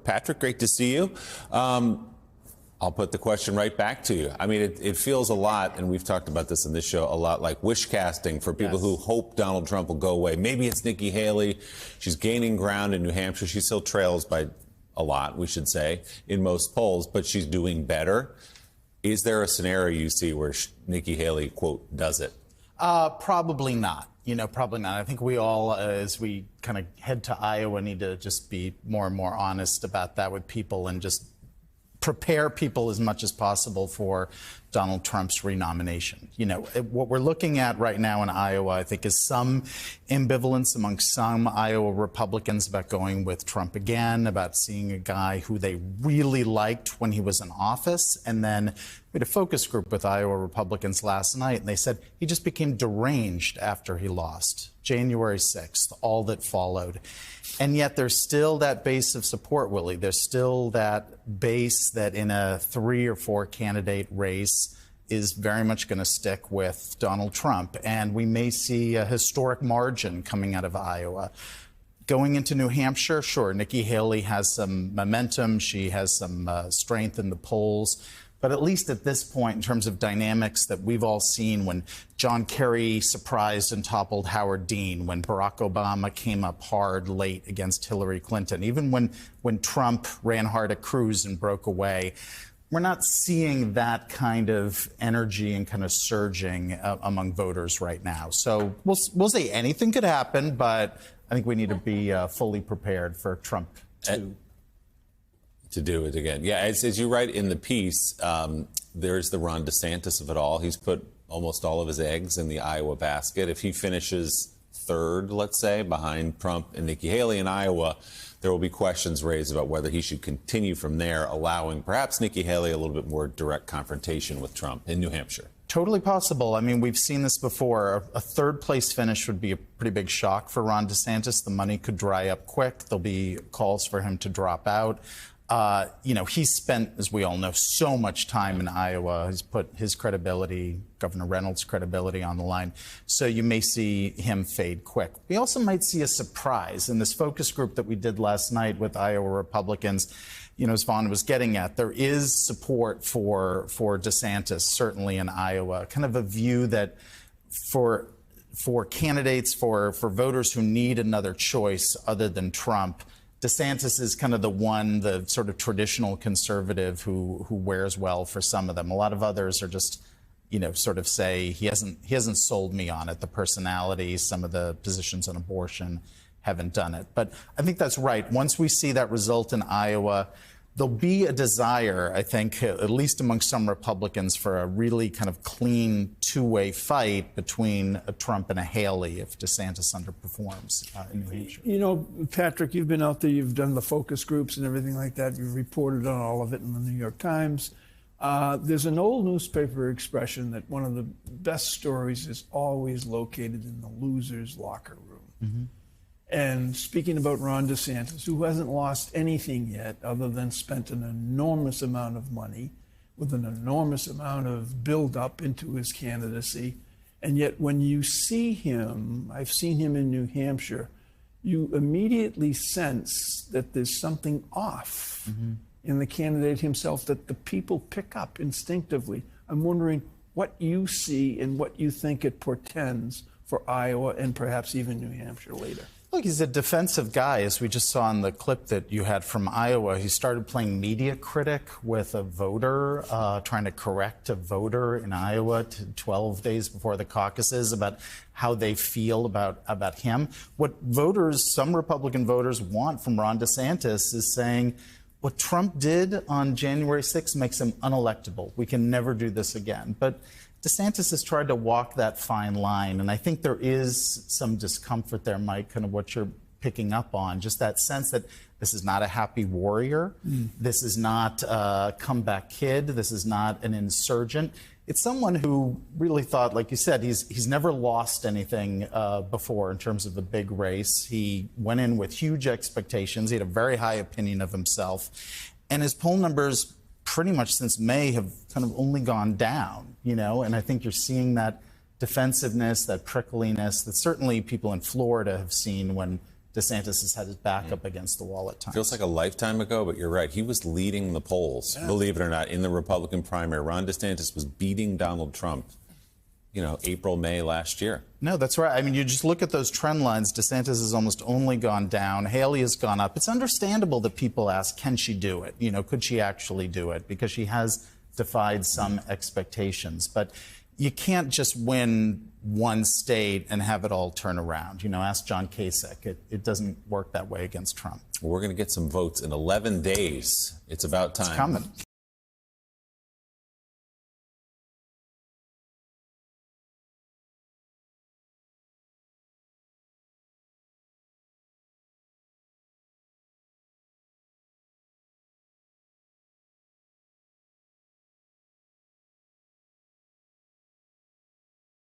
Patrick, great to see you. I'll put the question right back to you. I mean, it feels a lot, and we've talked about this in this show, a lot like wish casting for people who hope Donald Trump will go away. Maybe it's Nikki Haley. She's gaining ground in New Hampshire. She still trails by a lot, we should say, in most polls, but she's doing better. Is there a scenario you see where Nikki Haley, quote, does it? Probably not. Probably not. I think we all, as we kind of head to Iowa, need to just be more and more honest about that with people and just prepare people as much as possible for Donald Trump's renomination. What we're looking at right now in Iowa, I think, is some ambivalence among some Iowa Republicans about going with Trump again, about seeing a guy who they really liked when he was in office. And then we had a focus group with Iowa Republicans last night, and they said he just became deranged after he lost. January 6th, all that followed. And yet there's still that base of support, Willie. There's still that base that in a 3 or 4 candidate race is very much going to stick with Donald Trump. And we may see a historic margin coming out of Iowa. Going into New Hampshire, sure, Nikki Haley has some momentum. She has some strength in the polls. But at least at this point, in terms of dynamics that we've all seen, when John Kerry surprised and toppled Howard Dean, when Barack Obama came up hard late against Hillary Clinton, even when Trump ran hard at Cruz and broke away, we're not seeing that kind of energy and kind of surging among voters right now. So we'll say anything could happen, but I think we need to be fully prepared for Trump to do it again. Yeah, as you write in the piece, there's the Ron DeSantis of it all. He's put almost all of his eggs in the Iowa basket. If he finishes third, let's say, behind Trump and Nikki Haley in Iowa, there will be questions raised about whether he should continue from there, allowing perhaps Nikki Haley a little bit more direct confrontation with Trump in New Hampshire. Totally possible. I mean, we've seen this before. A third-place finish would be a pretty big shock for Ron DeSantis. The money could dry up quick. There'll be calls for him to drop out. He's spent, as we all know, so much time in Iowa. He's put his credibility, Governor Reynolds' credibility on the line. So you may see him fade quick. We also might see a surprise in this focus group that we did last night with Iowa Republicans. As Vaughn was getting at, there is support for DeSantis, certainly in Iowa, kind of a view that for candidates, for voters who need another choice other than Trump, DeSantis is kind of the sort of traditional conservative who wears well for some of them. A lot of others are just, sort of say he hasn't sold me on it. The personality, some of the positions on abortion haven't done it. But I think that's right. Once we see that result in Iowa, there'll be a desire, I think, at least among some Republicans, for a really kind of clean two-way fight between a Trump and a Haley if DeSantis underperforms in New Hampshire. Patrick, you've been out there, you've done the focus groups and everything like that. You've reported on all of it in the New York Times. There's an old newspaper expression that one of the best stories is always located in the loser's locker room. Mm-hmm. And speaking about Ron DeSantis, who hasn't lost anything yet other than spent an enormous amount of money with an enormous amount of build-up into his candidacy, and yet when you see him, I've seen him in New Hampshire, you immediately sense that there's something off in the candidate himself that the people pick up instinctively. I'm wondering what you see and what you think it portends for Iowa and perhaps even New Hampshire later. Look, he's a defensive guy, as we just saw in the clip that you had from Iowa. He started playing media critic with a voter, trying to correct a voter in Iowa 12 days before the caucuses about how they feel about him. What voters, some Republican voters, want from Ron DeSantis is saying, what Trump did on January 6th makes him unelectable. We can never do this again. But DeSantis has tried to walk that fine line, and I think there is some discomfort there, Mike, kind of what you're picking up on, just that sense that this is not a happy warrior. This is not a comeback kid. This is not an insurgent. It's someone who really thought, like you said, he's never lost anything before in terms of a big race. He went in with huge expectations. He had a very high opinion of himself. And his poll numbers pretty much since May have kind of only gone down, and I think you're seeing that defensiveness, that prickliness that certainly people in Florida have seen when DeSantis has had his back up against the wall at times. Feels like a lifetime ago, but you're right. He was leading the polls, believe it or not, in the Republican primary. Ron DeSantis was beating Donald Trump, April, May last year. No, that's right. I mean, you just look at those trend lines. DeSantis has almost only gone down. Haley has gone up. It's understandable that people ask, can she do it? Could she actually do it? Because she has defied some expectations. But you can't just win one state and have it all turn around. Ask John Kasich. It doesn't work that way against Trump. We're going to get some votes in 11 days. It's about time. It's coming.